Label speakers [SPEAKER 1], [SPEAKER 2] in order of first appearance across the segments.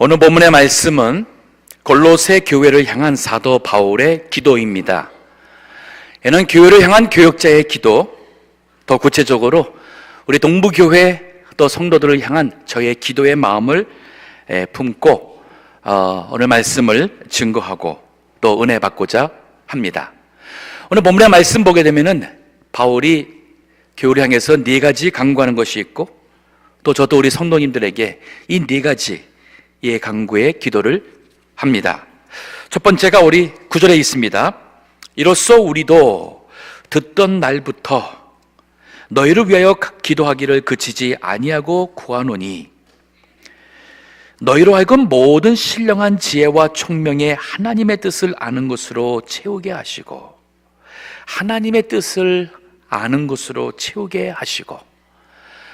[SPEAKER 1] 오늘 본문의 말씀은 골로새 교회를 향한 사도 바울의 기도입니다. 이는 교회를 향한 교역자의 기도, 더 구체적으로 우리 동부교회 또 성도들을 향한 저의 기도의 마음을 품고 오늘 말씀을 증거하고 또 은혜 받고자 합니다. 오늘 본문의 말씀 보게 되면은 바울이 교회를 향해서 네 가지 강구하는 것이 있고 또 저도 우리 성도님들에게 이 네 가지의 강구의 기도를 합니다. 첫 번째가 우리 9절에 있습니다. 이로써 우리도 듣던 날부터 너희를 위하여 기도하기를 그치지 아니하고 구하노니 너희로 하여금 모든 신령한 지혜와 총명의 하나님의 뜻을 아는 것으로 채우게 하시고 하나님의 뜻을 아는 것으로 채우게 하시고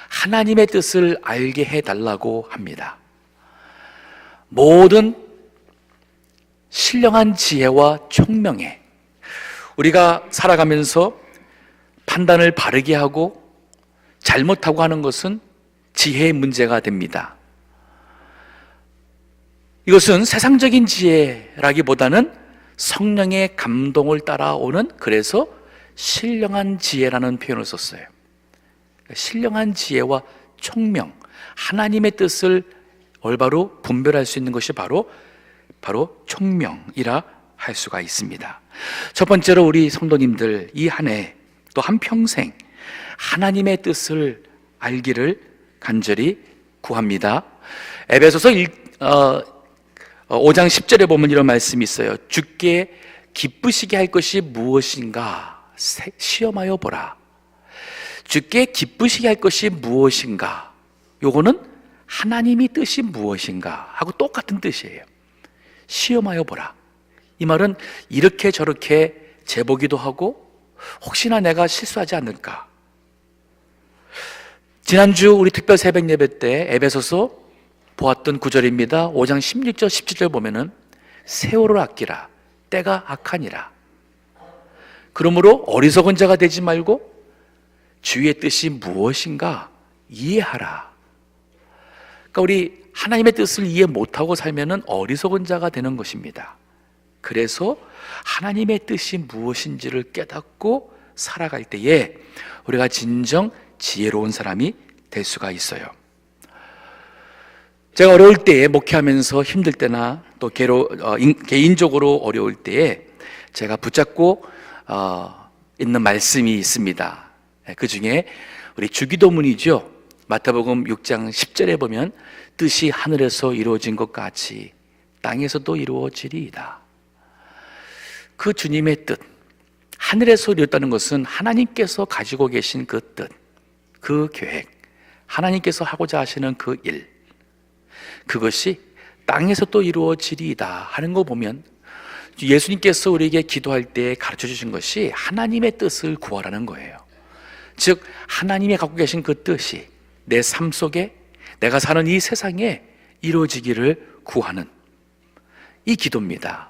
[SPEAKER 1] 하나님의 뜻을 알게 해달라고 합니다. 모든 신령한 지혜와 총명에 우리가 살아가면서 판단을 바르게 하고 잘못하고 하는 것은 지혜의 문제가 됩니다. 이것은 세상적인 지혜라기보다는 성령의 감동을 따라오는, 그래서 신령한 지혜라는 표현을 썼어요. 신령한 지혜와 총명, 하나님의 뜻을 올바로 분별할 수 있는 것이 바로 총명이라 할 수가 있습니다. 첫 번째로 우리 성도님들 이 한 해 또 한평생 하나님의 뜻을 알기를 간절히 구합니다. 에베소서 5장 10절에 보면 이런 말씀이 있어요. 주께 기쁘시게 할 것이 무엇인가 시험하여 보라. 주께 기쁘시게 할 것이 무엇인가, 요거는 하나님이 뜻이 무엇인가 하고 똑같은 뜻이에요. 시험하여 보라. 이 말은 이렇게 저렇게 재보기도 하고 혹시나 내가 실수하지 않을까. 지난주 우리 특별 새벽 예배 때 에베소서 보았던 구절입니다. 5장 16절 17절 보면은 세월을 아끼라 때가 악하니라. 그러므로 어리석은 자가 되지 말고 주의 뜻이 무엇인가 이해하라. 그러니까 우리 하나님의 뜻을 이해 못하고 살면은 어리석은 자가 되는 것입니다. 그래서 하나님의 뜻이 무엇인지를 깨닫고 살아갈 때에 우리가 진정 지혜로운 사람이 될 수가 있어요. 제가 어려울 때에 목회하면서 힘들 때나 또 개인적으로 어려울 때에 제가 붙잡고 있는 말씀이 있습니다. 그 중에 우리 주기도문이죠. 마태복음 6장 10절에 보면 뜻이 하늘에서 이루어진 것 같이 땅에서도 이루어지리이다. 그 주님의 뜻, 하늘에서 이루었다는 것은 하나님께서 가지고 계신 그 뜻, 그 계획, 하나님께서 하고자 하시는 그 일, 그것이 땅에서 또 이루어지리이다 하는 거 보면 예수님께서 우리에게 기도할 때 가르쳐 주신 것이 하나님의 뜻을 구하라는 거예요. 즉 하나님이 갖고 계신 그 뜻이 내 삶 속에, 내가 사는 이 세상에 이루어지기를 구하는 이 기도입니다.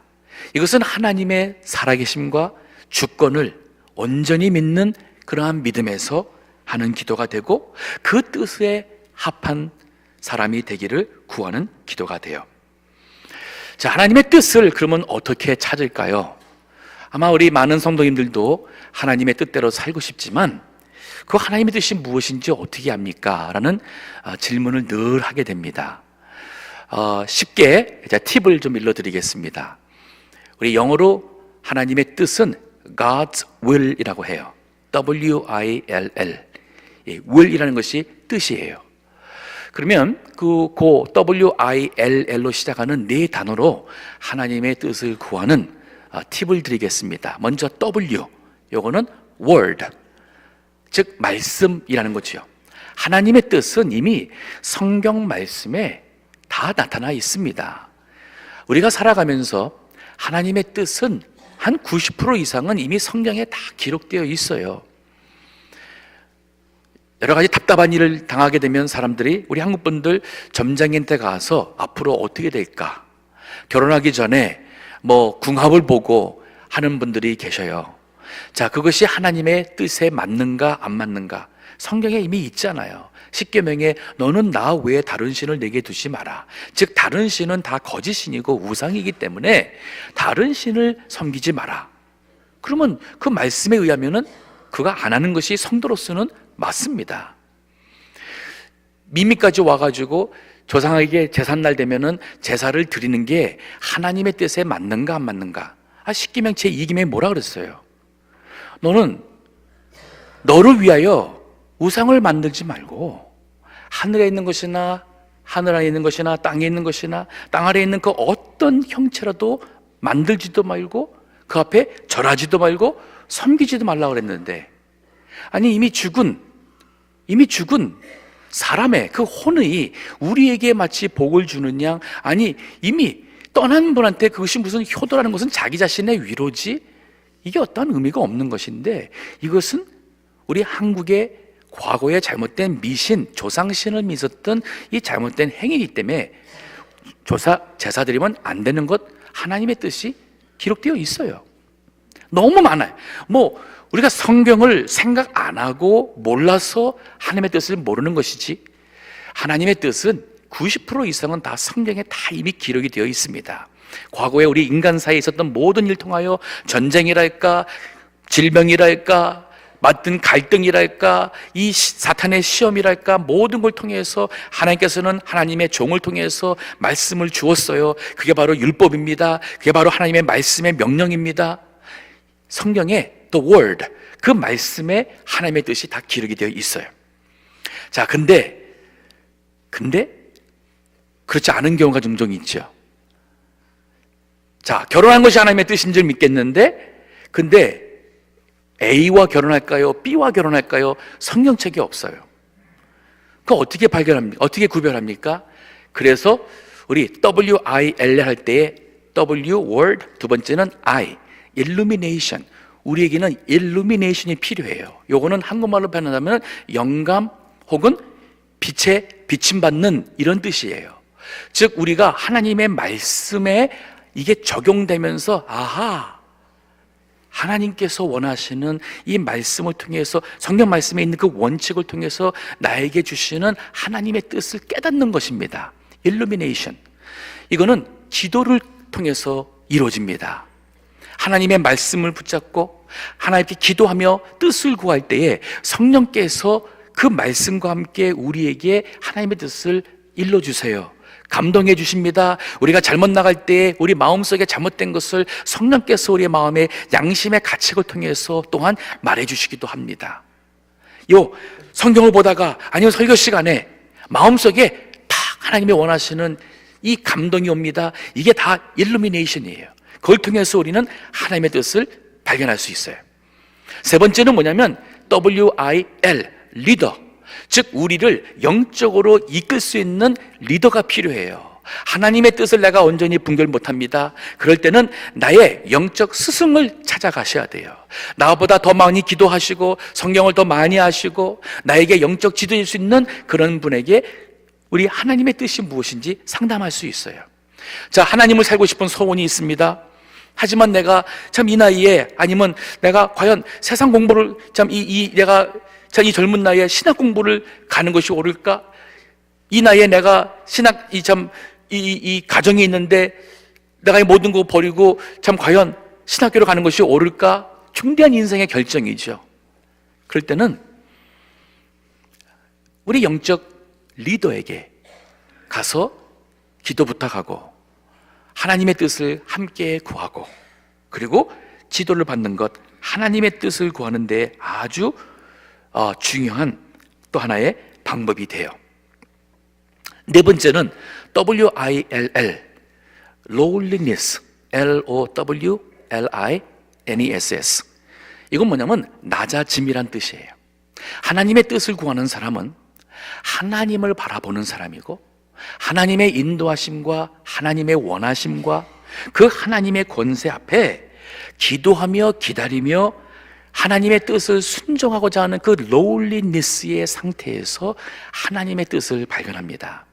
[SPEAKER 1] 이것은 하나님의 살아계심과 주권을 온전히 믿는 그러한 믿음에서 하는 기도가 되고 그 뜻에 합한 사람이 되기를 구하는 기도가 돼요. 자, 하나님의 뜻을 그러면 어떻게 찾을까요? 아마 우리 많은 성도님들도 하나님의 뜻대로 살고 싶지만 그 하나님의 뜻이 무엇인지 어떻게 압니까? 라는 질문을 늘 하게 됩니다. 쉽게 팁을 좀 일러드리겠습니다. 우리 영어로 하나님의 뜻은 God's will이라고 해요. W-I-L-L. will이라는 것이 뜻이에요. 그러면 그 W-I-L-L로 시작하는 네 단어로 하나님의 뜻을 구하는 팁을 드리겠습니다. 먼저 W, 요거는 word, 즉 말씀이라는 거죠. 하나님의 뜻은 이미 성경 말씀에 다 나타나 있습니다. 우리가 살아가면서 하나님의 뜻은 한 90% 이상은 이미 성경에 다 기록되어 있어요. 여러 가지 답답한 일을 당하게 되면 사람들이, 우리 한국 분들 점장한테 가서 앞으로 어떻게 될까, 결혼하기 전에 궁합을 보고 하는 분들이 계셔요. 자, 그것이 하나님의 뜻에 맞는가 안 맞는가, 성경에 이미 있잖아요. 십계명에 너는 나 외에 다른 신을 내게 두지 마라. 즉 다른 신은 다 거짓신이고 우상이기 때문에 다른 신을 섬기지 마라. 그러면 그 말씀에 의하면은 그가 안 하는 것이 성도로서는 맞습니다. 미미까지 와가지고 조상에게 제삿날 되면은 제사를 드리는 게 하나님의 뜻에 맞는가 안 맞는가? 십계명 제2계명에 뭐라 그랬어요? 너는 너를 위하여 우상을 만들지 말고 하늘에 있는 것이나 하늘 아래 있는 것이나 땅에 있는 것이나 땅 아래에 있는 그 어떤 형체라도 만들지도 말고 그 앞에 절하지도 말고 섬기지도 말라고 그랬는데, 아니 이미 죽은 사람의 그 혼의 우리에게 마치 복을 주는 양, 아니 이미 떠난 분한테 그것이 무슨 효도라는 것은 자기 자신의 위로지, 이게 어떠한 의미가 없는 것인데, 이것은 우리 한국의 과거에 잘못된 미신, 조상신을 믿었던 이 잘못된 행위이기 때문에 제사 드리면 안 되는 것, 하나님의 뜻이 기록되어 있어요. 너무 많아요. 우리가 성경을 생각 안 하고 몰라서 하나님의 뜻을 모르는 것이지, 하나님의 뜻은 90% 이상은 다 성경에 다 이미 기록이 되어 있습니다. 과거에 우리 인간 사이에 있었던 모든 일 통하여 전쟁이랄까, 질병이랄까, 맞든 갈등이랄까, 이 사탄의 시험이랄까, 모든 걸 통해서 하나님께서는 하나님의 종을 통해서 말씀을 주었어요. 그게 바로 율법입니다. 그게 바로 하나님의 말씀의 명령입니다. 성경에 The Word, 그 말씀에 하나님의 뜻이 다 기록이 되어 있어요. 자, 근데 그렇지 않은 경우가 종종 있죠. 자, 결혼한 것이 하나님의 뜻인 줄 믿겠는데, 근데 A와 결혼할까요? B와 결혼할까요? 성경책이 없어요. 그거 어떻게 발견합니까? 어떻게 구별합니까? 그래서 우리 WIL 할 때에 W word, 두 번째는 I, illumination. 우리에게는 illumination이 필요해요. 요거는 한국말로 표현하면 영감 혹은 빛에 비침받는 이런 뜻이에요. 즉 우리가 하나님의 말씀에 이게 적용되면서, 아하, 하나님께서 원하시는 이 말씀을 통해서, 성경 말씀에 있는 그 원칙을 통해서 나에게 주시는 하나님의 뜻을 깨닫는 것입니다. illumination. 이거는 기도를 통해서 이루어집니다. 하나님의 말씀을 붙잡고 하나님께 기도하며 뜻을 구할 때에 성령께서 그 말씀과 함께 우리에게 하나님의 뜻을 일러주세요. 감동해 주십니다. 우리가 잘못 나갈 때 우리 마음속에 잘못된 것을 성령께서 우리의 마음에 양심의 가책을 통해서 또한 말해 주시기도 합니다. 요 성경을 보다가, 아니면 설교 시간에 마음속에 딱 하나님이 원하시는 이 감동이 옵니다. 이게 다 일루미네이션이에요. 그걸 통해서 우리는 하나님의 뜻을 발견할 수 있어요. 세 번째는 뭐냐면 WIL, 리더. 즉 우리를 영적으로 이끌 수 있는 리더가 필요해요. 하나님의 뜻을 내가 온전히 분별 못합니다. 그럴 때는 나의 영적 스승을 찾아가셔야 돼요. 나보다 더 많이 기도하시고 성경을 더 많이 하시고 나에게 영적 지도해줄 수 있는 그런 분에게 우리 하나님의 뜻이 무엇인지 상담할 수 있어요. 자, 하나님을 살고 싶은 소원이 있습니다. 하지만 내가 참 이 나이에, 아니면 내가 과연 세상 공부를 내가 참 이 젊은 나이에 신학 공부를 가는 것이 옳을까? 이 나이에 내가 신학 이 가정이 있는데 내가 이 모든 거 버리고 참 과연 신학교로 가는 것이 옳을까? 중대한 인생의 결정이죠. 그럴 때는 우리 영적 리더에게 가서 기도 부탁하고 하나님의 뜻을 함께 구하고, 그리고 지도를 받는 것, 하나님의 뜻을 구하는 데 아주 중요한 또 하나의 방법이 돼요. 네 번째는 WILL, lowliness, LOWLINESS. 이건 뭐냐면 낮아짐이란 뜻이에요. 하나님의 뜻을 구하는 사람은 하나님을 바라보는 사람이고, 하나님의 인도하심과 하나님의 원하심과 그 하나님의 권세 앞에 기도하며 기다리며 하나님의 뜻을 순종하고자 하는 그 lowliness의 상태에서 하나님의 뜻을 발견합니다.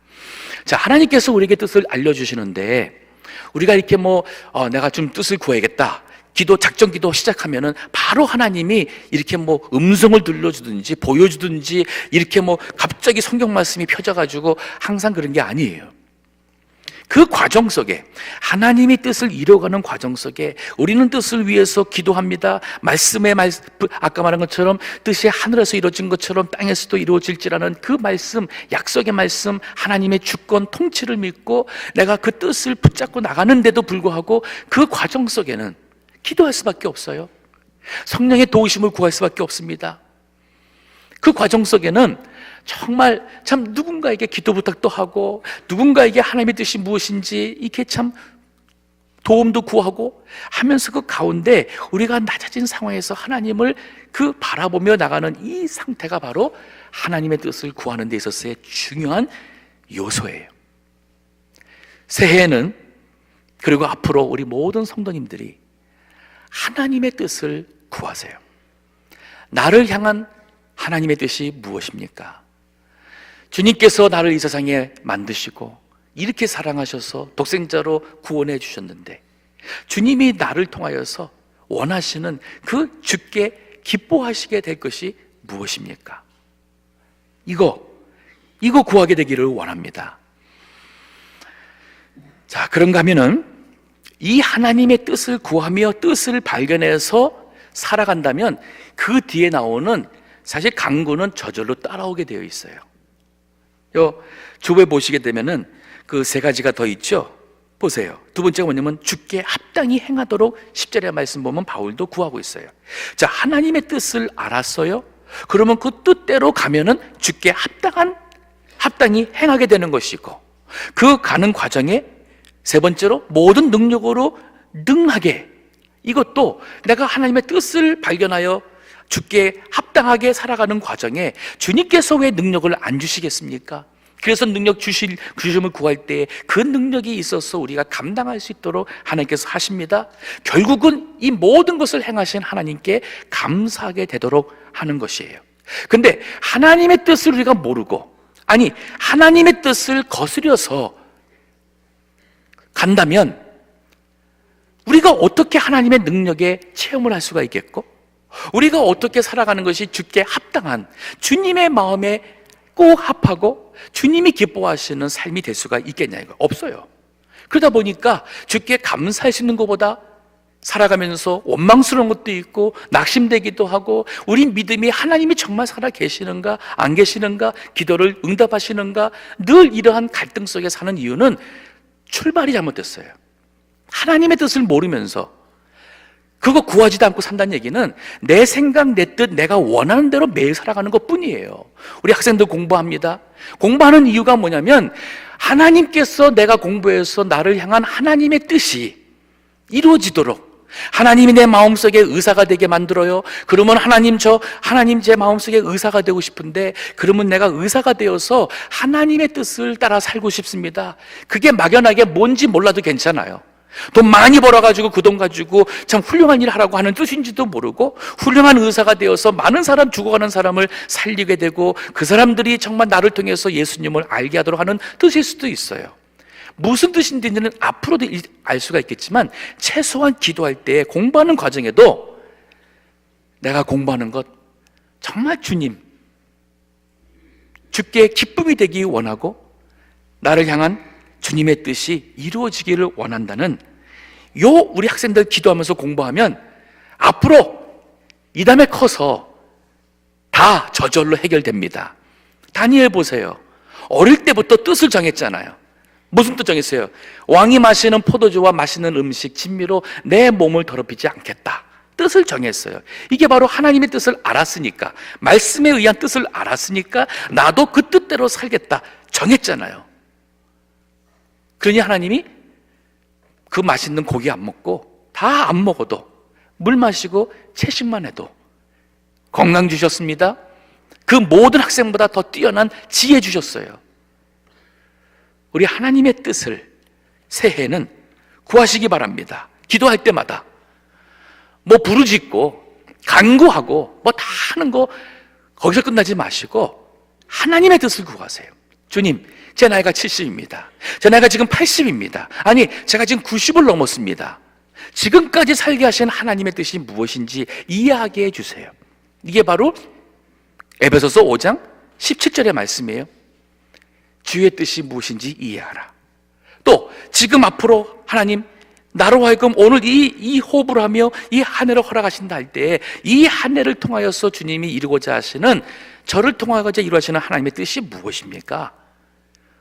[SPEAKER 1] 자, 하나님께서 우리에게 뜻을 알려주시는데 우리가 이렇게 내가 좀 뜻을 구해야겠다, 기도, 작전 기도 시작하면은 바로 하나님이 이렇게 뭐 음성을 들려주든지 보여주든지 이렇게 뭐 갑자기 성경 말씀이 펴져가지고 항상 그런 게 아니에요. 그 과정 속에, 하나님의 뜻을 이뤄가는 과정 속에 우리는 뜻을 위해서 기도합니다. 아까 말한 것처럼 뜻이 하늘에서 이루어진 것처럼 땅에서도 이루어질지라는 그 말씀, 약속의 말씀, 하나님의 주권 통치를 믿고 내가 그 뜻을 붙잡고 나가는데도 불구하고 그 과정 속에는 기도할 수밖에 없어요. 성령의 도우심을 구할 수밖에 없습니다. 그 과정 속에는 정말 참 누군가에게 기도 부탁도 하고 누군가에게 하나님의 뜻이 무엇인지 이렇게 참 도움도 구하고 하면서 그 가운데 우리가 낮아진 상황에서 하나님을 그 바라보며 나가는 이 상태가 바로 하나님의 뜻을 구하는 데 있어서의 중요한 요소예요. 새해에는, 그리고 앞으로 우리 모든 성도님들이 하나님의 뜻을 구하세요. 나를 향한 하나님의 뜻이 무엇입니까? 주님께서 나를 이 세상에 만드시고 이렇게 사랑하셔서 독생자로 구원해 주셨는데 주님이 나를 통하여서 원하시는 그 주께 기뻐하시게 될 것이 무엇입니까? 이거 구하게 되기를 원합니다. 자, 그런가 하면은 이 하나님의 뜻을 구하며 뜻을 발견해서 살아간다면 그 뒤에 나오는 사실 강구는 저절로 따라오게 되어 있어요. 욥에 보시게 되면은 그 세 가지가 더 있죠. 보세요. 두 번째가 뭐냐면 주께 합당히 행하도록 10절의 말씀 보면 바울도 구하고 있어요. 자, 하나님의 뜻을 알았어요? 그러면 그 뜻대로 가면은 주께 합당히 행하게 되는 것이고, 그 가는 과정에 세 번째로 모든 능력으로 능하게, 이것도 내가 하나님의 뜻을 발견하여 주께 합당하게 살아가는 과정에 주님께서 왜 능력을 안 주시겠습니까? 그래서 능력 주심을 구할 때 그 능력이 있어서 우리가 감당할 수 있도록 하나님께서 하십니다. 결국은 이 모든 것을 행하신 하나님께 감사하게 되도록 하는 것이에요. 근데 하나님의 뜻을 우리가 모르고, 아니 하나님의 뜻을 거스려서 간다면 우리가 어떻게 하나님의 능력에 체험을 할 수가 있겠고, 우리가 어떻게 살아가는 것이 주께 합당한, 주님의 마음에 꼭 합하고 주님이 기뻐하시는 삶이 될 수가 있겠냐, 이거 없어요. 그러다 보니까 주께 감사하시는 것보다 살아가면서 원망스러운 것도 있고 낙심되기도 하고, 우리 믿음이 하나님이 정말 살아 계시는가 안 계시는가, 기도를 응답하시는가, 늘 이러한 갈등 속에 사는 이유는 출발이 잘못됐어요. 하나님의 뜻을 모르면서 그거 구하지도 않고 산다는 얘기는 내 생각, 내 뜻, 내가 원하는 대로 매일 살아가는 것 뿐이에요. 우리 학생들 공부합니다. 공부하는 이유가 뭐냐면 하나님께서 내가 공부해서 나를 향한 하나님의 뜻이 이루어지도록, 하나님이 내 마음속에 의사가 되게 만들어요. 그러면 하나님 제 마음속에 의사가 되고 싶은데, 그러면 내가 의사가 되어서 하나님의 뜻을 따라 살고 싶습니다. 그게 막연하게 뭔지 몰라도 괜찮아요. 돈 많이 벌어가지고 그 돈 가지고 참 훌륭한 일 하라고 하는 뜻인지도 모르고 훌륭한 의사가 되어서 많은 사람, 죽어가는 사람을 살리게 되고 그 사람들이 정말 나를 통해서 예수님을 알게 하도록 하는 뜻일 수도 있어요. 무슨 뜻인지는 앞으로도 알 수가 있겠지만 최소한 기도할 때, 공부하는 과정에도 내가 공부하는 것 정말 주께 기쁨이 되기 원하고 나를 향한 주님의 뜻이 이루어지기를 원한다는 우리 학생들 기도하면서 공부하면 앞으로 이 다음에 커서 다 저절로 해결됩니다. 다니엘 보세요. 어릴 때부터 뜻을 정했잖아요. 무슨 뜻 정했어요? 왕이 마시는 포도주와 맛있는 음식 진미로 내 몸을 더럽히지 않겠다. 뜻을 정했어요. 이게 바로 하나님의 뜻을 알았으니까, 말씀에 의한 뜻을 알았으니까 나도 그 뜻대로 살겠다 정했잖아요. 그러니 하나님이 그 맛있는 고기 안 먹고, 다 안 먹어도 물 마시고 채식만 해도 건강 주셨습니다. 그 모든 학생보다 더 뛰어난 지혜 주셨어요. 우리 하나님의 뜻을 새해는 구하시기 바랍니다. 기도할 때마다 뭐 부르짖고 간구하고 뭐 다 하는 거 거기서 끝나지 마시고 하나님의 뜻을 구하세요. 주님, 제 나이가 70입니다. 제 나이가 지금 80입니다. 아니, 제가 지금 90을 넘었습니다. 지금까지 살게 하신 하나님의 뜻이 무엇인지 이해하게 해주세요. 이게 바로 에베소서 5장 17절의 말씀이에요. 주의 뜻이 무엇인지 이해하라. 또 지금 앞으로 하나님 나로 하여금 오늘 이 호흡을 하며 이 한 해를 허락하신다 할 때 이 한 해를 통하여서 주님이 이루고자 하시는, 저를 통하여서 이루어지는 하나님의 뜻이 무엇입니까?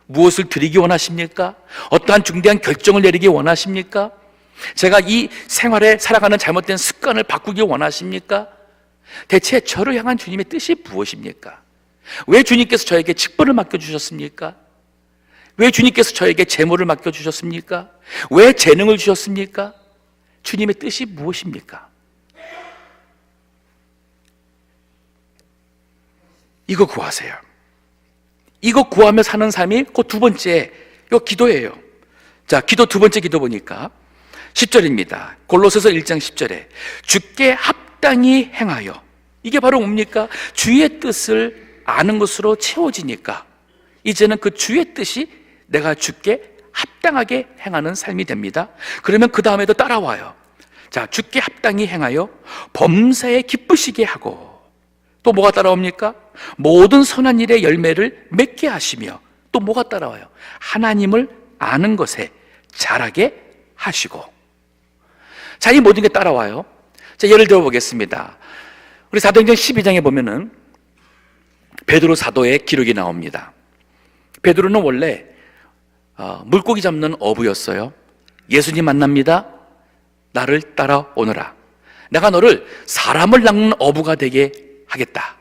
[SPEAKER 1] 무엇을 드리기 원하십니까? 어떠한 중대한 결정을 내리기 원하십니까? 제가 이 생활에 살아가는 잘못된 습관을 바꾸기 원하십니까? 대체 저를 향한 주님의 뜻이 무엇입니까? 왜 주님께서 저에게 직분을 맡겨주셨습니까? 왜 주님께서 저에게 재물을 맡겨주셨습니까? 왜 재능을 주셨습니까? 주님의 뜻이 무엇입니까? 이거 구하세요. 이거 구하며 사는 삶이 그 두 번째, 이거 기도예요. 자, 기도 두 번째 기도 보니까 10절입니다. 골로새서 1장 10절에 주께 합당히 행하여, 이게 바로 뭡니까? 주의 뜻을 아는 것으로 채워지니까 이제는 그 주의 뜻이 내가 주께 합당하게 행하는 삶이 됩니다. 그러면 그 다음에도 따라와요. 자, 주께 합당히 행하여 범사에 기쁘시게 하고, 또 뭐가 따라옵니까? 모든 선한 일의 열매를 맺게 하시며, 또 뭐가 따라와요? 하나님을 아는 것에 자라게 하시고. 자, 이 모든 게 따라와요. 자, 예를 들어 보겠습니다. 우리 사도행전 12장에 보면은 베드로 사도의 기록이 나옵니다. 베드로는 원래 물고기 잡는 어부였어요. 예수님 만납니다. 나를 따라오너라. 내가 너를 사람을 낚는 어부가 되게 하겠다.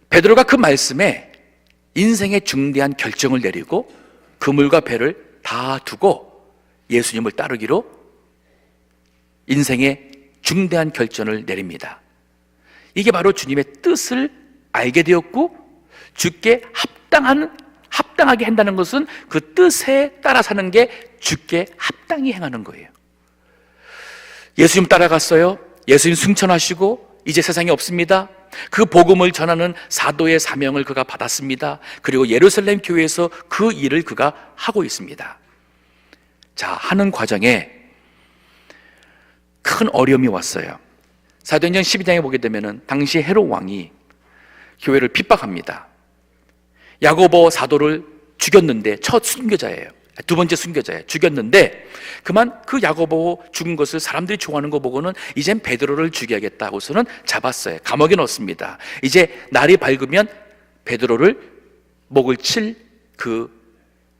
[SPEAKER 1] 베드로가 그 말씀에 인생의 중대한 결정을 내리고 그물과 배를 다 두고 예수님을 따르기로 인생의 중대한 결정을 내립니다. 이게 바로 주님의 뜻을 알게 되었고, 주께 합당하게 한다는 것은 그 뜻에 따라 사는 게 주께 합당히 행하는 거예요. 예수님 따라갔어요. 예수님 승천하시고 이제 세상에 없습니다. 그 복음을 전하는 사도의 사명을 그가 받았습니다. 그리고 예루살렘 교회에서 그 일을 그가 하고 있습니다. 자, 하는 과정에 큰 어려움이 왔어요. 사도행전 12장에 보게 되면 당시 헤롯 왕이 교회를 핍박합니다. 야고보 사도를 죽였는데, 첫 순교자예요. 두 번째 순교자예요. 죽였는데 그만 그 야고보 죽은 것을 사람들이 좋아하는 거 보고는 이젠 베드로를 죽여야겠다 하고서는 잡았어요. 감옥에 넣었습니다. 이제 날이 밝으면 베드로를 목을 칠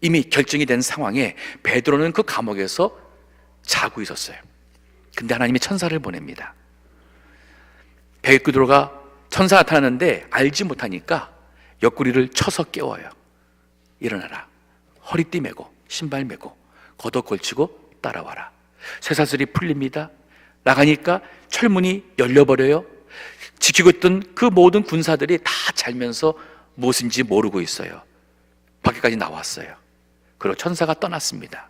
[SPEAKER 1] 이미 결정이 된 상황에 베드로는 그 감옥에서 자고 있었어요. 근데 하나님이 천사를 보냅니다. 베드로가 천사 나타나는데 알지 못하니까 옆구리를 쳐서 깨워요. 일어나라. 허리띠 메고 신발 메고 겉옷 걸치고 따라와라. 쇠사슬이 풀립니다. 나가니까 철문이 열려버려요. 지키고 있던 그 모든 군사들이 다 잘면서 무엇인지 모르고 있어요. 밖에까지 나왔어요. 그리고 천사가 떠났습니다.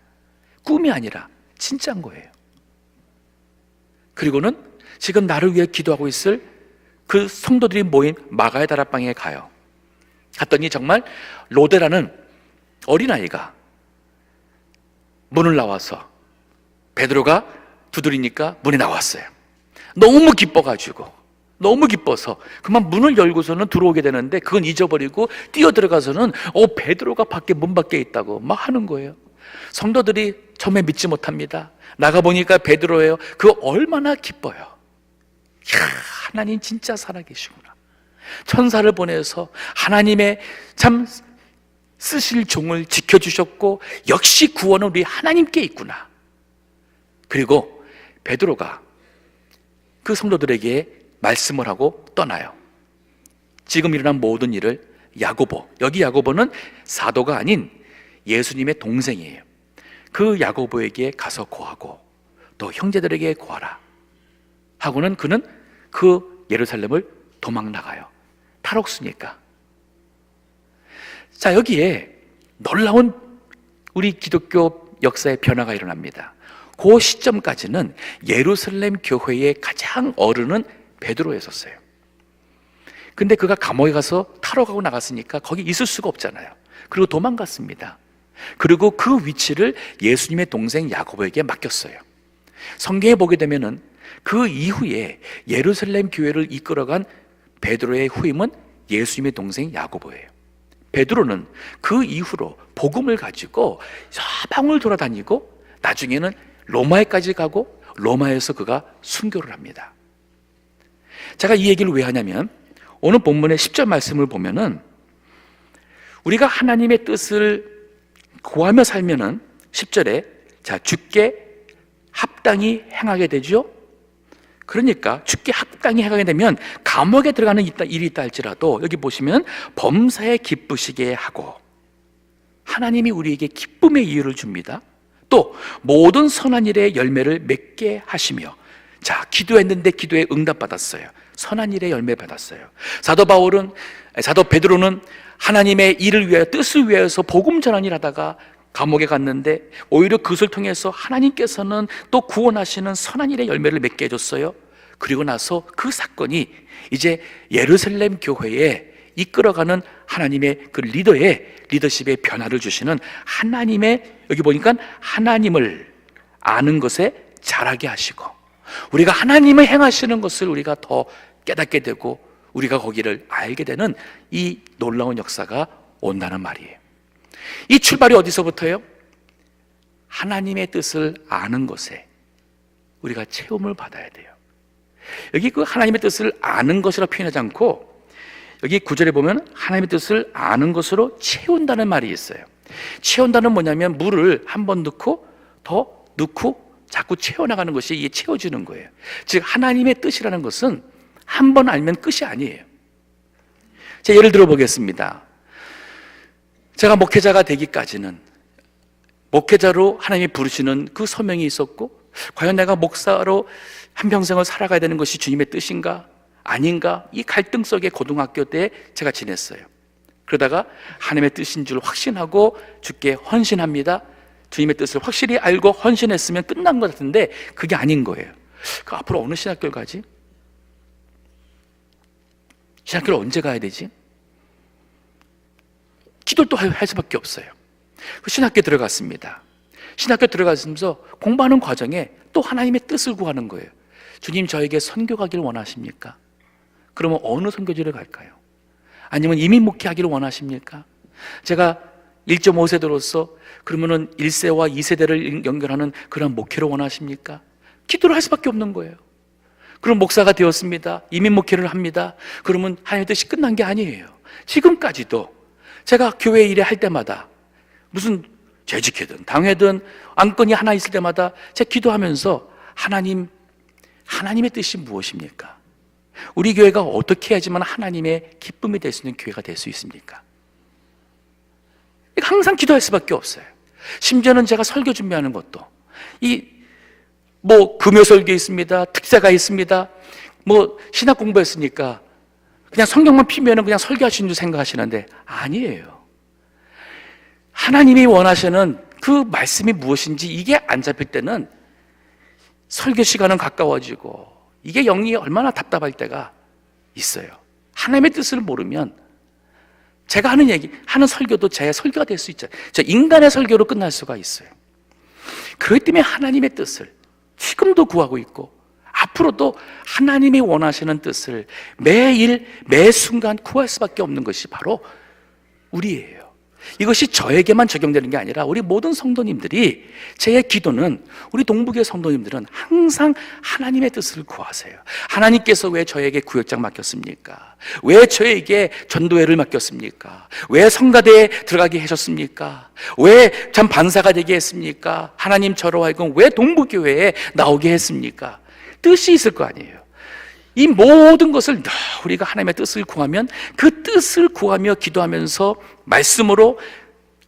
[SPEAKER 1] 꿈이 아니라 진짜인 거예요. 그리고는 지금 나를 위해 기도하고 있을 그 성도들이 모인 마가의 다락방에 가요. 갔더니 정말 로데라는 어린아이가 문을 나와서 베드로가 두드리니까 문에 나왔어요. 너무 기뻐서 그만 문을 열고서는 들어오게 되는데 그건 잊어버리고 뛰어들어가서는 베드로가 문 밖에 있다고 막 하는 거예요. 성도들이 처음에 믿지 못합니다. 나가보니까 베드로예요. 그 얼마나 기뻐요. 이야, 하나님 진짜 살아계시구나. 천사를 보내서 하나님의 참 쓰실 종을 지켜주셨고 역시 구원은 우리 하나님께 있구나. 그리고 베드로가 그 성도들에게 말씀을 하고 떠나요. 지금 일어난 모든 일을 야고보, 여기 야고보는 사도가 아닌 예수님의 동생이에요. 그 야고보에게 가서 고하고 또 형제들에게 고하라 하고는 그는 그 예루살렘을 도망 나가요. 탈옥수니까. 자, 여기에 놀라운 우리 기독교 역사의 변화가 일어납니다. 그 시점까지는 예루살렘 교회의 가장 어른은 베드로였었어요. 근데 그가 감옥에 가서 탈옥하고 나갔으니까 거기 있을 수가 없잖아요. 그리고 도망갔습니다. 그리고 그 위치를 예수님의 동생 야고보에게 맡겼어요. 성경에 보게 되면은 그 이후에 예루살렘 교회를 이끌어간 베드로의 후임은 예수님의 동생 야고보예요. 베드로는 그 이후로 복음을 가지고 사방을 돌아다니고 나중에는 로마에까지 가고 로마에서 그가 순교를 합니다. 제가 이 얘기를 왜 하냐면 오늘 본문의 10절 말씀을 보면은 우리가 하나님의 뜻을 구하며 살면은 10절에 자 주께 합당히 행하게 되죠. 그러니까 주께 합당히 행하게 되면 감옥에 들어가는 일이 있다 할지라도 여기 보시면 범사에 기쁘시게 하고 하나님이 우리에게 기쁨의 이유를 줍니다. 또 모든 선한 일의 열매를 맺게 하시며 자 기도했는데 기도에 응답받았어요. 선한 일의 열매 받았어요. 사도 베드로는 하나님의 일을 위하여 뜻을 위하여서 복음 전한 일 하다가 감옥에 갔는데 오히려 그것을 통해서 하나님께서는 또 구원하시는 선한 일의 열매를 맺게 해줬어요. 그리고 나서 그 사건이 이제 예루살렘 교회에 이끌어가는 하나님의 그 리더십의 변화를 주시는 하나님의 여기 보니까 하나님을 아는 것에 자라게 하시고 우리가 하나님의 행하시는 것을 우리가 더 깨닫게 되고 우리가 거기를 알게 되는 이 놀라운 역사가 온다는 말이에요. 이 출발이 어디서부터요? 하나님의 뜻을 아는 것에 우리가 체험을 받아야 돼요. 여기 그 하나님의 뜻을 아는 것이라 표현하지 않고 여기 9절에 보면 하나님의 뜻을 아는 것으로 채운다는 말이 있어요. 채운다는 뭐냐면 물을 한 번 넣고 더 넣고 자꾸 채워나가는 것이 이게 채워지는 거예요. 즉 하나님의 뜻이라는 것은 한 번 알면 끝이 아니에요. 자, 예를 들어 보겠습니다. 제가 목회자가 되기까지는 목회자로 하나님이 부르시는 그 소명이 있었고 과연 내가 목사로 한평생을 살아가야 되는 것이 주님의 뜻인가 아닌가 이 갈등 속에 고등학교 때 제가 지냈어요. 그러다가 하나님의 뜻인 줄 확신하고 주께 헌신합니다. 주님의 뜻을 확실히 알고 헌신했으면 끝난 것 같은데 그게 아닌 거예요. 그 앞으로 어느 신학교를 가지? 신학교를 언제 가야 되지? 기도를 또 할 수밖에 없어요. 그 신학교에 들어갔습니다. 신학교 들어가면서 공부하는 과정에 또 하나님의 뜻을 구하는 거예요. 주님 저에게 선교 가기를 원하십니까? 그러면 어느 선교지를 갈까요? 아니면 이민 목회하기를 원하십니까? 제가 1.5세대로서 그러면은 1세와 2세대를 연결하는 그런 목회를 원하십니까? 기도를 할 수밖에 없는 거예요. 그럼 목사가 되었습니다. 이민 목회를 합니다. 그러면 하나님의 뜻이 끝난 게 아니에요. 지금까지도 제가 교회 일에 할 때마다 무슨 재직회든 당회든 안건이 하나 있을 때마다 제가 기도하면서 하나님의 뜻이 무엇입니까? 우리 교회가 어떻게 해야지만 하나님의 기쁨이 될 수 있는 교회가 될 수 있습니까? 항상 기도할 수밖에 없어요. 심지어는 제가 설교 준비하는 것도 금요 설교 있습니다. 특세가 있습니다. 신학 공부했으니까 그냥 성경만 피면은 그냥 설교하시는 줄 생각하시는데 아니에요. 하나님이 원하시는 그 말씀이 무엇인지 이게 안 잡힐 때는 설교 시간은 가까워지고 이게 영이 얼마나 답답할 때가 있어요. 하나님의 뜻을 모르면 제가 하는 설교도 제 설교가 될 수 있죠. 저 인간의 설교로 끝날 수가 있어요. 그렇기 때문에 하나님의 뜻을 지금도 구하고 있고 앞으로도 하나님이 원하시는 뜻을 매일 매 순간 구할 수밖에 없는 것이 바로 우리예요. 이것이 저에게만 적용되는 게 아니라 우리 모든 성도님들이 제 기도는 우리 동북의 성도님들은 항상 하나님의 뜻을 구하세요. 하나님께서 왜 저에게 구역장 맡겼습니까? 왜 저에게 전도회를 맡겼습니까? 왜 성가대에 들어가게 하셨습니까? 왜 참 반사가 되게 했습니까? 하나님 저로 하여금 왜 동북교회에 나오게 했습니까? 뜻이 있을 거 아니에요. 이 모든 것을 우리가 하나님의 뜻을 구하면 그 뜻을 구하며 기도하면서 말씀으로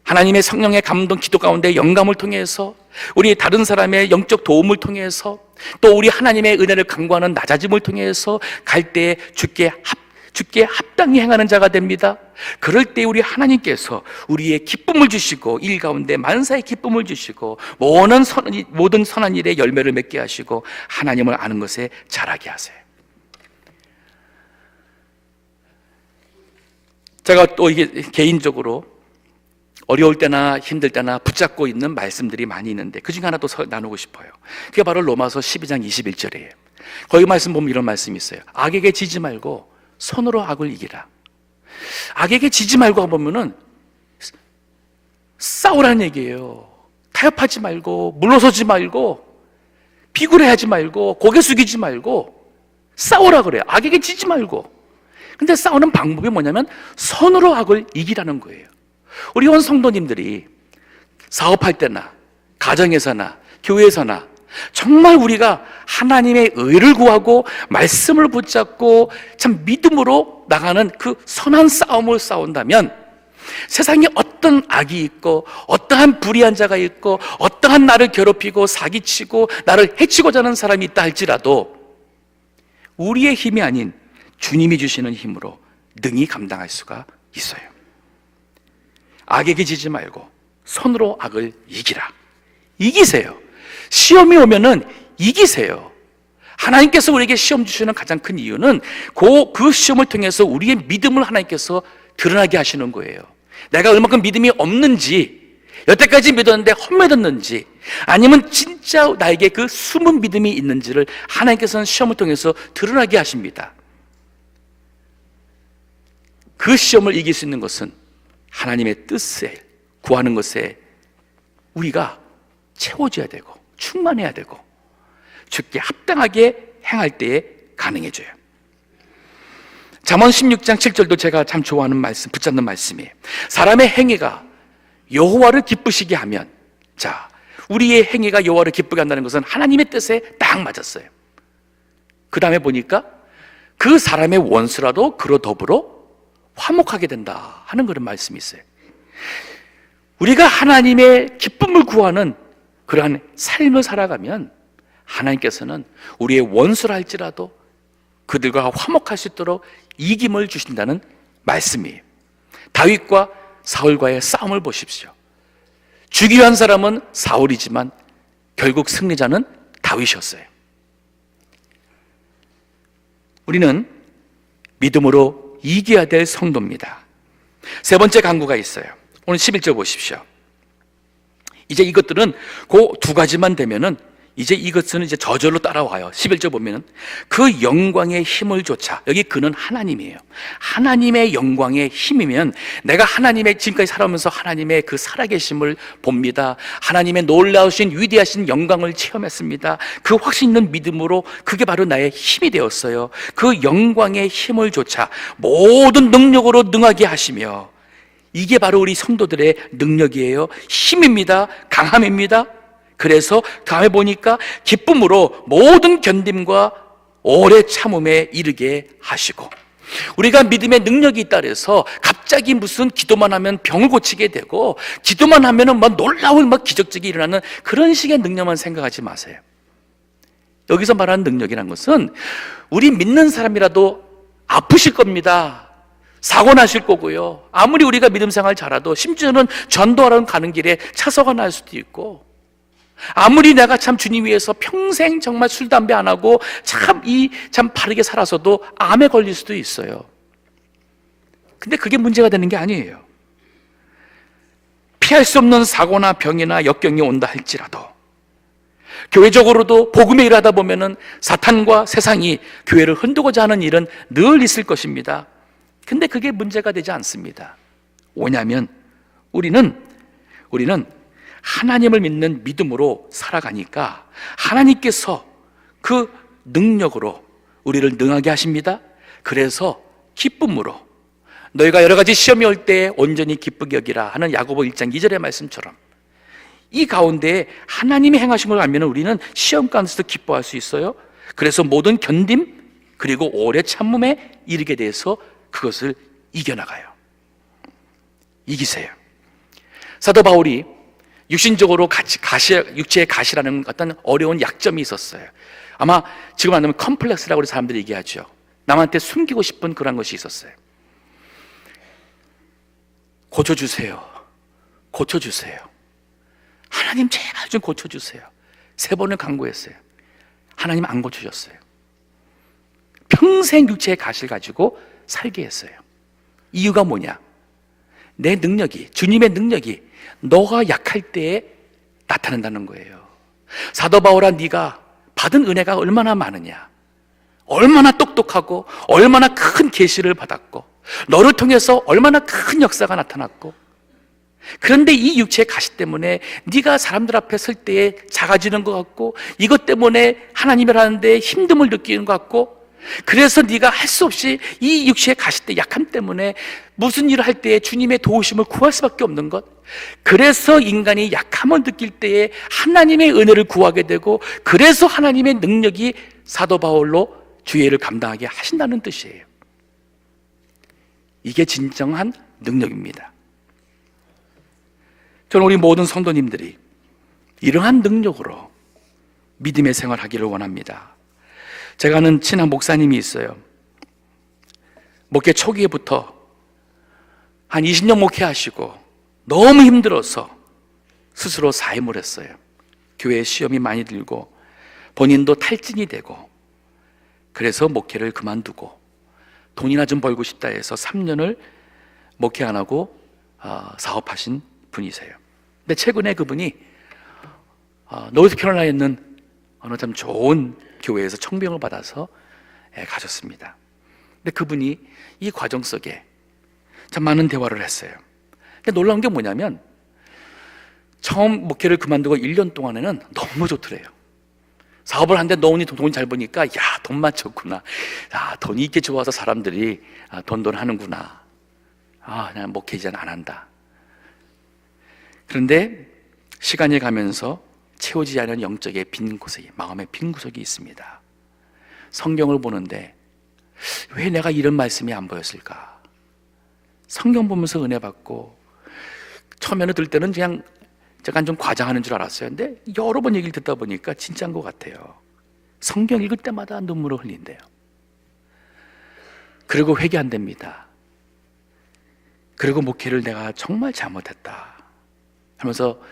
[SPEAKER 1] 하나님의 성령의 감동 기도 가운데 영감을 통해서 우리 다른 사람의 영적 도움을 통해서 또 우리 하나님의 은혜를 간구하는 낮아짐을 통해서 갈 때에 주께 합당히 행하는 자가 됩니다. 그럴 때 우리 하나님께서 우리의 기쁨을 주시고 일 가운데 만사의 기쁨을 주시고 모든 선한 일에 열매를 맺게 하시고 하나님을 아는 것에 자라게 하세요. 제가 또 이게 개인적으로 어려울 때나 힘들 때나 붙잡고 있는 말씀들이 많이 있는데 그 중에 하나 또 나누고 싶어요. 그게 바로 로마서 12장 21절이에요. 거기 말씀 보면 이런 말씀이 있어요. 악에게 지지 말고 선으로 악을 이기라. 악에게 지지 말고 보면은 싸우라는 얘기예요. 타협하지 말고, 물러서지 말고, 비굴해하지 말고, 고개 숙이지 말고 싸우라 그래요. 악에게 지지 말고. 근데 싸우는 방법이 뭐냐면 선으로 악을 이기라는 거예요. 우리 온 성도님들이 사업할 때나 가정에서나 교회에서나 정말 우리가 하나님의 의를 구하고 말씀을 붙잡고 참 믿음으로 나가는 그 선한 싸움을 싸운다면 세상에 어떤 악이 있고 어떠한 불의한 자가 있고 어떠한 나를 괴롭히고 사기치고 나를 해치고자 하는 사람이 있다 할지라도 우리의 힘이 아닌 주님이 주시는 힘으로 능히 감당할 수가 있어요. 악에게 지지 말고 손으로 악을 이기라. 이기세요. 시험이 오면은 이기세요. 하나님께서 우리에게 시험 주시는 가장 큰 이유는 그 시험을 통해서 우리의 믿음을 하나님께서 드러나게 하시는 거예요. 내가 얼마큼 믿음이 없는지, 여태까지 믿었는데 헛믿었는지, 아니면 진짜 나에게 그 숨은 믿음이 있는지를 하나님께서는 시험을 통해서 드러나게 하십니다. 그 시험을 이길 수 있는 것은 하나님의 뜻에 구하는 것에 우리가 채워져야 되고 충만해야 되고 주께 합당하게 행할 때에 가능해져요. 잠언 16장 7절도 제가 참 좋아하는 말씀, 붙잡는 말씀이에요. 사람의 행위가 여호와를 기쁘시게 하면, 자, 우리의 행위가 여호와를 기쁘게 한다는 것은 하나님의 뜻에 딱 맞았어요. 그 다음에 보니까 그 사람의 원수라도 그로 더불어 화목하게 된다 하는 그런 말씀이 있어요. 우리가 하나님의 기쁨을 구하는 그러한 삶을 살아가면 하나님께서는 우리의 원수라 할지라도 그들과 화목할 수 있도록 이김을 주신다는 말씀이에요. 다윗과 사울과의 싸움을 보십시오. 죽이려 한 사람은 사울이지만 결국 승리자는 다윗이었어요. 우리는 믿음으로 이겨야 될 성도입니다. 세 번째 강구가 있어요. 오늘 11절 보십시오. 이제 이것들은 그 두 가지만 되면은 이제 이것은 이제 저절로 따라와요. 11절 보면은 그 영광의 힘을 조차, 여기 그는 하나님이에요. 하나님의 영광의 힘이면 내가 하나님의, 지금까지 살아오면서 하나님의 그 살아계심을 봅니다. 하나님의 놀라우신 위대하신 영광을 체험했습니다. 그 확신 있는 믿음으로 그게 바로 나의 힘이 되었어요. 그 영광의 힘을 조차 모든 능력으로 능하게 하시며, 이게 바로 우리 성도들의 능력이에요. 힘입니다. 강함입니다. 그래서 다음에 보니까 기쁨으로 모든 견딤과 오래 참음에 이르게 하시고, 우리가 믿음의 능력이 있다 그래서 갑자기 무슨 기도만 하면 병을 고치게 되고 기도만 하면은 막 놀라운 막 기적적이 일어나는 그런 식의 능력만 생각하지 마세요. 여기서 말하는 능력이라는 것은 우리 믿는 사람이라도 아프실 겁니다. 사고 나실 거고요. 아무리 우리가 믿음 생활 잘해도 심지어는 전도하러 가는 길에 차서가 날 수도 있고, 아무리 내가 참 주님 위해서 평생 정말 술, 담배 안 하고 참 바르게 살아서도 암에 걸릴 수도 있어요. 근데 그게 문제가 되는 게 아니에요. 피할 수 없는 사고나 병이나 역경이 온다 할지라도 교회적으로도 복음의 일을 하다 보면은 사탄과 세상이 교회를 흔들고자 하는 일은 늘 있을 것입니다. 근데 그게 문제가 되지 않습니다. 왜냐하면 우리는 하나님을 믿는 믿음으로 살아가니까 하나님께서 그 능력으로 우리를 능하게 하십니다. 그래서 기쁨으로, 너희가 여러 가지 시험이 올 때 온전히 기쁘게 여기라 하는 야고보 1장 2절의 말씀처럼 이 가운데 하나님이 행하신 걸 알면 우리는 시험 가운데서도 기뻐할 수 있어요. 그래서 모든 견딤 그리고 오래 참음에 이르게 돼서 그것을 이겨나가요. 이기세요. 사도 바울이 육신적으로 육체의 가시라는 어떤 어려운 약점이 있었어요. 아마 지금 말하면 컴플렉스라고 우리 사람들이 얘기하죠. 남한테 숨기고 싶은 그런 것이 있었어요. 고쳐주세요. 고쳐주세요. 하나님 제발 좀 고쳐주세요. 3번을 간구했어요. 하나님 안 고쳐줬어요. 평생 육체의 가시를 가지고 살게 했어요. 이유가 뭐냐? 내 능력이, 주님의 능력이 너가 약할 때에 나타난다는 거예요. 사도 바울아, 네가 받은 은혜가 얼마나 많으냐, 얼마나 똑똑하고 얼마나 큰 계시를 받았고 너를 통해서 얼마나 큰 역사가 나타났고, 그런데 이 육체의 가시 때문에 네가 사람들 앞에 설 때에 작아지는 것 같고, 이것 때문에 하나님을 하는데 힘듦을 느끼는 것 같고, 그래서 네가 할 수 없이 이 육체의 가시 때 약함 때문에 무슨 일을 할 때에 주님의 도우심을 구할 수밖에 없는 것, 그래서 인간이 약함을 느낄 때에 하나님의 은혜를 구하게 되고, 그래서 하나님의 능력이 사도 바울로 주의 일을 감당하게 하신다는 뜻이에요. 이게 진정한 능력입니다. 저는 우리 모든 성도님들이 이러한 능력으로 믿음의 생활하기를 원합니다. 제가 아는 친한 목사님이 있어요. 목회 초기에부터 한 20년 목회하시고 너무 힘들어서 스스로 사임을 했어요. 교회에 시험이 많이 들고 본인도 탈진이 되고, 그래서 목회를 그만두고 돈이나 좀 벌고 싶다 해서 3년을 목회 안 하고 사업하신 분이세요. 근데 최근에 그분이 노스캐롤라이나에 있는 어느 참 좋은 교회에서 청빙을 받아서 가셨습니다. 근데 그분이 이 과정 속에 참 많은 대화를 했어요. 근데 놀라운 게 뭐냐면, 처음 목회를 그만두고 1년 동안에는 너무 좋더래요. 사업을 하는데 너무 돈이 잘 버니까, 야, 돈만 좋구나, 야, 돈이 이렇게 좋아서 사람들이 돈 하는구나, 그냥 목회 이제는 안 한다. 그런데 시간이 가면서 채워지지 않은 영적의 빈 구석이, 마음의 빈 구석이 있습니다. 성경을 보는데 왜 내가 이런 말씀이 안 보였을까? 성경 보면서 은혜 받고, 처음에는 들 때는 그냥 약간 좀 과장하는 줄 알았어요. 근데 여러 번 얘기를 듣다 보니까 진짜인 것 같아요. 성경 읽을 때마다 눈물을 흘린대요. 그리고 회개한답니다. 그리고 목회를 내가 정말 잘못했다 하면서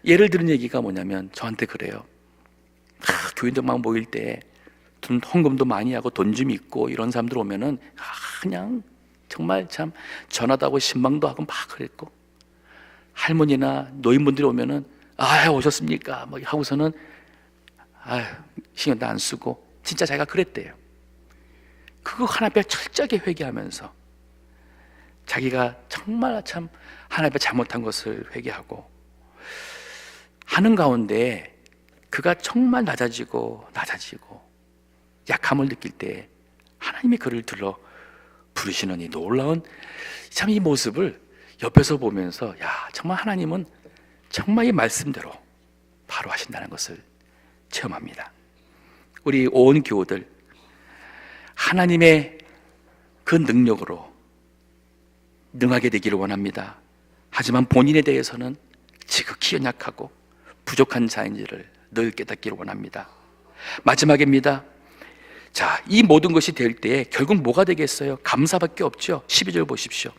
[SPEAKER 1] 예를 들은 얘기가 뭐냐면, 저한테 그래요. 교인들만 모일 때 돈 헌금도 많이 하고 돈 좀 있고 이런 사람들 오면은 그냥 정말 참 전하다고 신방도 하고 막 그랬고, 할머니나 노인분들이 오면은 오셨습니까? 뭐 하고서는 신경도 안 쓰고, 진짜 자기가 그랬대요. 그거 하나님 앞에 철저하게 회개하면서 자기가 정말 참 하나님 앞에 잘못한 것을 회개하고 하는 가운데, 그가 정말 낮아지고 약함을 느낄 때 하나님이 그를 들러 부르시는 이 놀라운 참 이 모습을 옆에서 보면서, 야, 정말 하나님은 정말 이 말씀대로 바로 하신다는 것을 체험합니다. 우리 온 교우들, 하나님의 그 능력으로 능하게 되기를 원합니다. 하지만 본인에 대해서는 지극히 연약하고 부족한 자인지를 늘 깨닫기를 원합니다. 마지막입니다. 자, 이 모든 것이 될 때에 결국 뭐가 되겠어요? 감사밖에 없죠. 12절 보십시오.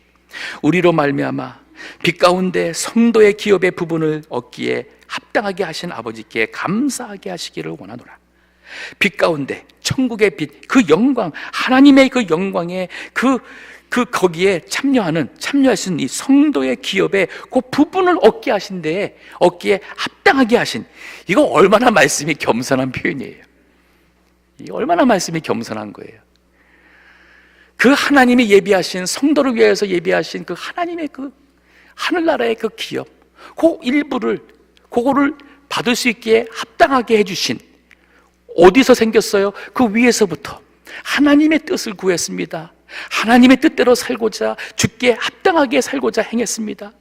[SPEAKER 1] 우리로 말미암아 빛 가운데 성도의 기업의 부분을 얻기에 합당하게 하신 아버지께 감사하게 하시기를 원하노라. 빛 가운데 천국의 빛, 그 영광, 하나님의 그 영광에 거기에 참여하신 이 성도의 기업의 그 부분을 얻게 하신 데에, 얻기에 합당하게 하신, 이거 얼마나 말씀이 겸손한 표현이에요. 이 얼마나 말씀이 겸손한 거예요. 그 하나님이 예비하신, 성도를 위해서 예비하신 그 하나님의 그 하늘나라의 그 기업, 그 일부를, 그거를 받을 수 있기에 합당하게 해주신, 어디서 생겼어요? 그 위에서부터 하나님의 뜻을 구했습니다. 하나님의 뜻대로 살고자, 주께 합당하게 살고자 행했습니다.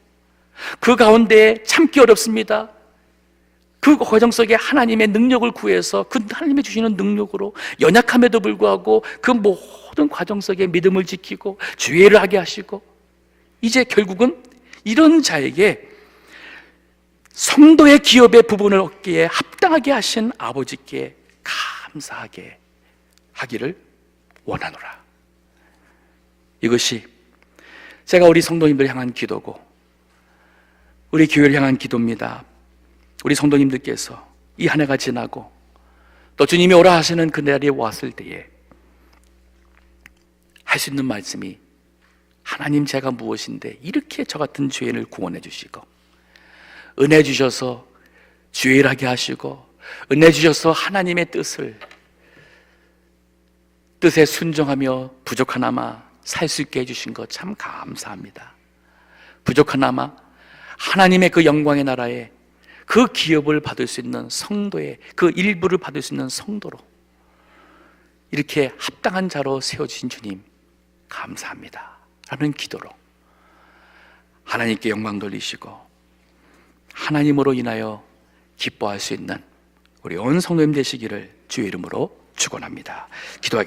[SPEAKER 1] 그 가운데 참기 어렵습니다. 그 과정 속에 하나님의 능력을 구해서 그 하나님이 주시는 능력으로 연약함에도 불구하고 그 모든 과정 속에 믿음을 지키고 주의를 하게 하시고, 이제 결국은 이런 자에게 성도의 기업의 부분을 얻기에 합당하게 하신 아버지께 감사하게 하기를 원하노라. 이것이 제가 우리 성도님들 향한 기도고 우리 교회를 향한 기도입니다. 우리 성도님들께서 이 한 해가 지나고 또 주님이 오라 하시는 그 날이 왔을 때에 할 수 있는 말씀이 하나님 제가 무엇인데 이렇게 저 같은 죄인을 구원해 주시고, 은혜 주셔서 주일하게 하시고, 은혜 주셔서 하나님의 뜻에 순종하며 부족하나마 살 수 있게 해주신 것 참 감사합니다. 부족하나마 하나님의 그 영광의 나라에 그 기업을 받을 수 있는 성도의 그 일부를 받을 수 있는 성도로 이렇게 합당한 자로 세워주신 주님 감사합니다 라는 기도로 하나님께 영광 돌리시고 하나님으로 인하여 기뻐할 수 있는 우리 온 성도님 되시기를 주의 이름으로 축원합니다. 기도하겠습니다.